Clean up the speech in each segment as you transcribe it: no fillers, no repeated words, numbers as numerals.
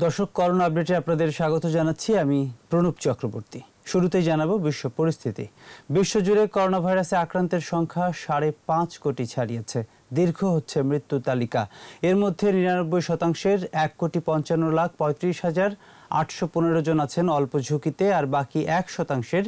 দর্শক, করোনা আপডেটে আপনাদের স্বাগত জানাচ্ছি। আমি প্রণব চক্রবর্তী। শুরুতেই জানাবো বিশ্ব পরিস্থিতি। বিশ্বজুড়ে করোনা ভাইরাসে আক্রান্তের সংখ্যা 5.5 কোটি ছাড়িয়েছে। দীর্ঘ হচ্ছে মৃত্যু তালিকা। এর মধ্যে 99%-এর 1,95,35,815 জন আছেন অল্প ঝুঁকিতে, আর বাকি 1%-এর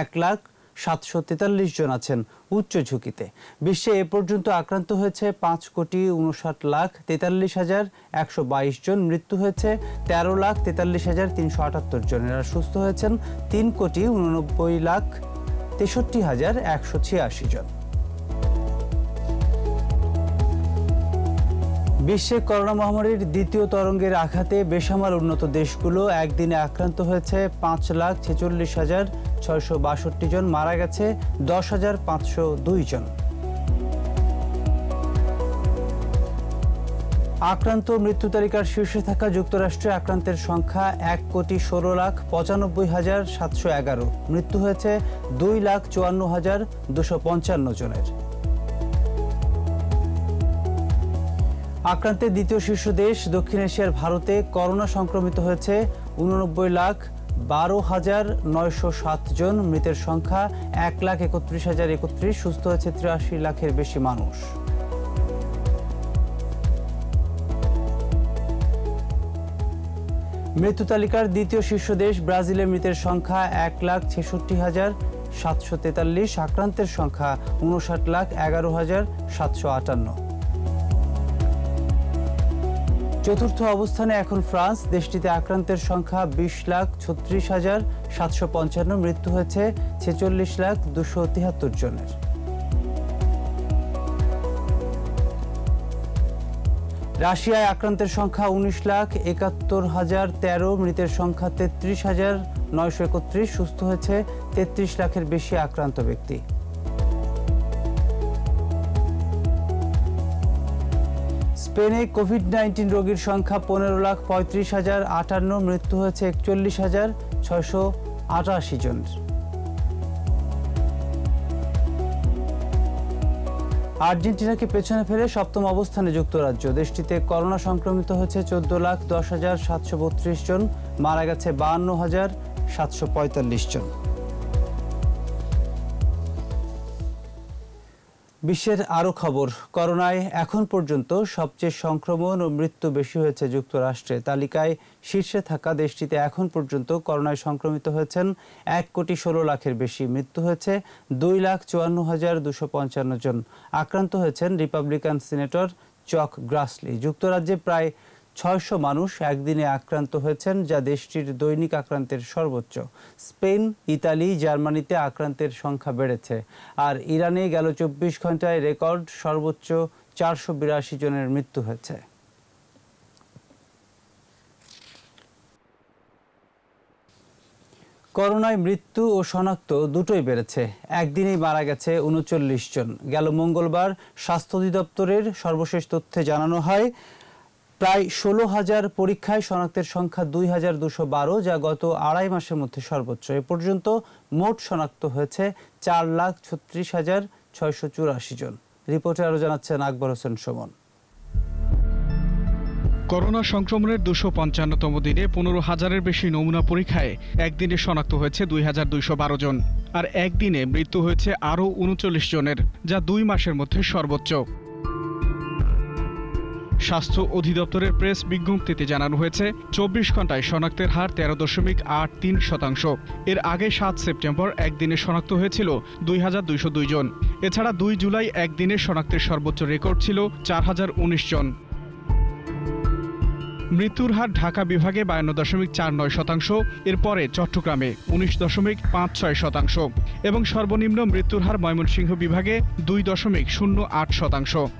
1,07,43 জন আছেন উচ্চ ঝুঁকিতে। বিশ্বে এ পর্যন্ত আক্রান্ত হয়েছে 5,59,43,122 জন। মৃত্যু হয়েছে 13,43,378 জনের, আর সুস্থ হয়েছেন 3,89,63,186 জন। বিশ্বে করোনা মহামারীর দ্বিতীয় তরঙ্গের আঘাতে বেসামাল উন্নত দেশগুলো একদিনে আক্রান্ত হয়েছে 5,46,662 জন, মারা গেছে 10,502 জন। আক্রান্ত মৃত্যু তালিকার শীর্ষে থাকা যুক্তরাষ্ট্রে আক্রান্তের সংখ্যা 1,16,95,711। মৃত্যু হয়েছে 2,54,255 জনের। আক্রান্তের দ্বিতীয় শীর্ষ দেশ দক্ষিণ এশিয়ার ভারতে করোনা সংক্রমিত হয়েছে 89,12,907 জন। মৃতের সংখ্যা 1,31,031। সুস্থ হয়েছে 83 লাখের বেশি মানুষ। মৃত্যু তালিকার দ্বিতীয় শীর্ষ দেশ ব্রাজিলে মৃতের সংখ্যা 1,66,743। আক্রান্তের সংখ্যা 59,11,758। চতুর্থ অবস্থানে এখন ফ্রান্স। দেশটিতে আক্রান্তের সংখ্যা 20,36,755। মৃত্যু হয়েছে 46,273 জনের। রাশিয়ায় আক্রান্তের সংখ্যা 19,71,013। মৃতের সংখ্যা 33,931। সুস্থ হয়েছে 33 লাখের বেশি আক্রান্ত ব্যক্তি। স্পেনে কোভিড-19 রোগীর সংখ্যা 15,35,058। মৃত্যু হয়েছে 41,688 জন। আর্জেন্টিনাকে পেছনে ফেলে সপ্তম অবস্থানে যুক্তরাজ্য। দেশটিতে করোনা সংক্রমিত হয়েছে 14,10,732 জন, মারা গেছে 52,745 জন। বিশ্বের আরও খবর। করোনায় এখন পর্যন্ত সবচেয়ে সংক্রমণ ও মৃত্যু বেশি হয়েছে যুক্তরাষ্ট্রে। তালিকায় শীর্ষে থাকা দেশটিতে এখন পর্যন্ত করোনায় সংক্রমিত হয়েছেন 1,16,00,000-এর বেশি। মৃত্যু হয়েছে 2,54,255 জন। আক্রান্ত হয়েছেন রিপাবলিকান সিনেটর চক গ্রাসলি। যুক্তরাজ্যে প্রায় 600 মানুষ একদিনে আক্রান্ত হয়েছেন, যা দেশটির দৈনিক আক্রান্তের সর্বোচ্চ। স্পেন, ইতালি, জার্মানিতে আক্রান্তের সংখ্যা বেড়েছে, আর ইরানে গেল 24 ঘন্টায় রেকর্ড সর্বোচ্চ 482 জনের মৃত্যু হয়েছে। করোনায় মৃত্যু ও শনাক্ত দুটোই বেড়েছে। একদিনেই মারা গেছে 39 জন। গেল মঙ্গলবার স্বাস্থ্য অধিদপ্তরের সর্বশেষ তথ্যে জানানো হয়, প্রায় 16,000 পরীক্ষায় শনাক্তের সংখ্যা 2,212, যা গত আড়াই মাসের মধ্যে সর্বোচ্চ। এ পর্যন্ত মোট শনাক্ত হয়েছে 4,36,684 জন। রিপোর্টে আরও জানাচ্ছেন আকবর হোসেন সুমন। করোনা সংক্রমণের 255তম দিনে 15,000-এর বেশি নমুনা পরীক্ষায় একদিনে শনাক্ত হয়েছে 2,212 জন, আর একদিনে মৃত্যু হয়েছে আরও 39 জনের, যা 2 মাসের মধ্যে সর্বোচ্চ। স্বাস্থ্য অধিদপ্তরের প্রেস বিজ্ঞপ্তিতে জানানো হয়েছে 24 ঘন্টায় শনাক্তের হার 13.83%। এর আগে 7 সেপ্টেম্বর একদিনে শনাক্ত হয়েছিল 2,202 জন। এছাড়া 2 জুলাই একদিনে শনাক্তের সর্বোচ্চ রেকর্ড ছিল 4,019 জন। মৃত্যুর হার ঢাকা বিভাগে 52.49%, এরপরে চট্টগ্রামে 19.56% এবং সর্বনিম্ন মৃত্যুর হার ময়মনসিংহ বিভাগে 2.08%।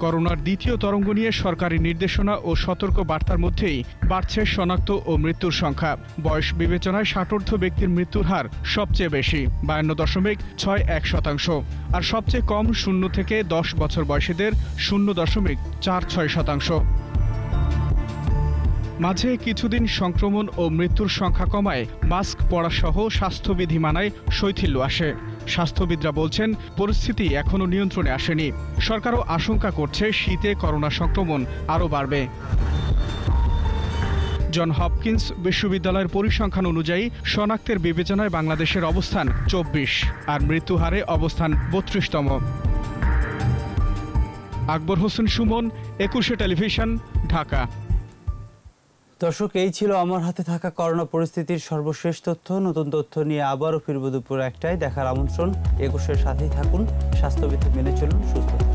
করোনার দ্বিতীয় তরঙ্গ নিয়ে সরকারি নির্দেশনা ও সতর্ক বার্তার মধ্যেই বাড়ছে শনাক্ত ও মৃত্যুর সংখ্যা। বয়স বিবেচনায় 60ঊর্ধ্ব ব্যক্তির মৃত্যুর হার সবচেয়ে বেশি, 52.61%, আর সবচেয়ে কম 0 থেকে 10 বছর বয়সীদের 0.46%। মাঝে কিছুদিন সংক্রমণ ও মৃত্যুর সংখ্যা কমায় মাস্ক পরা সহ স্বাস্থ্যবিধি মানায় শৈথিল্য আসে। স্বাস্থ্যবিদরা বলছেন, পরিস্থিতি এখনো নিয়ন্ত্রণে আসেনি। সরকারও আশঙ্কা করছে শীতে করোনা সংক্রমণ আরও বাড়বে। জন হপকিন্স বিশ্ববিদ্যালয়ের পরিসংখ্যান অনুযায়ী শনাক্তের বিবেচনায় বাংলাদেশের অবস্থান 24 আর মৃত্যু হারে অবস্থান 32তম। আকবর হোসেন সুমন, 21 টেলিভিশন, ঢাকা। দর্শক, এই ছিল আমার হাতে থাকা করোনা পরিস্থিতির সর্বশেষ তথ্য। নতুন তথ্য নিয়ে আবারও ফিরব দুপুর 1টায়। দেখার আমন্ত্রণ। 21-এর সাথেই থাকুন, স্বাস্থ্যবিধি মেনে চলুন, সুস্থ থাকুন।